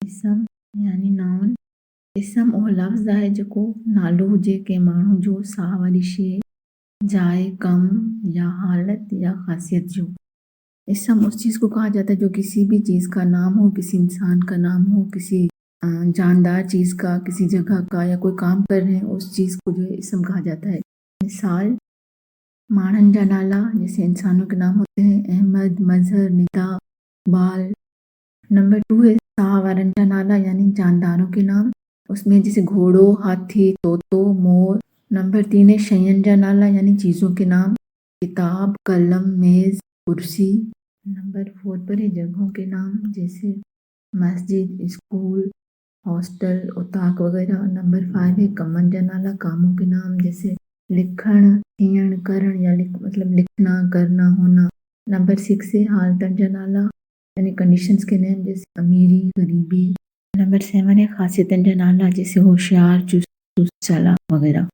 इसम यानी नाउन। इसम उहो लफ़्ज़ आहे जेको नालो हुजे कंहिं माण्हू जो, साह वारी शइ, जाइ, कम या हालत या खासियत जो। इसम उस चीज़ को कहा जाता है जो किसी भी चीज़ का नाम हो, किसी इंसान का नाम हो, किसी जानदार चीज़ का, किसी जगह का, या कोई काम कर रहे हैं उस चीज़ को जो है इसम कहा जाता है। मिसाल माणन जा नाला, जैसे इंसानों के नाम होते हैं, अहमद, मजहर, निदा, बाल। नंबर 2 है साह वारन जा नाला, यानी जानदारों के नाम, उसमें जैसे घोड़ो, हाथी, तोतो, मोर। नंबर 3 है शयन जा नाला, यानी चीज़ों के नाम, किताब, कलम, मेज़, कुर्सी। नंबर 4 पर है जगहों के नाम, जैसे मस्जिद, स्कूल, हॉस्टल, उताक वगैरह। नंबर 5 है कमन जा नाला, कामों के नाम, जैसे लिखण, थियण, करण, या मतलब लिखना, करना, होना। नंबर 6 है हालतन जा नाला, यानी कंडीशंस के नेम, जैसे अमीरी, गरीबी। नंबर 7 है खासियतन जा नाला, जैसे होशियार, चुस्त, चालाक वगैरह।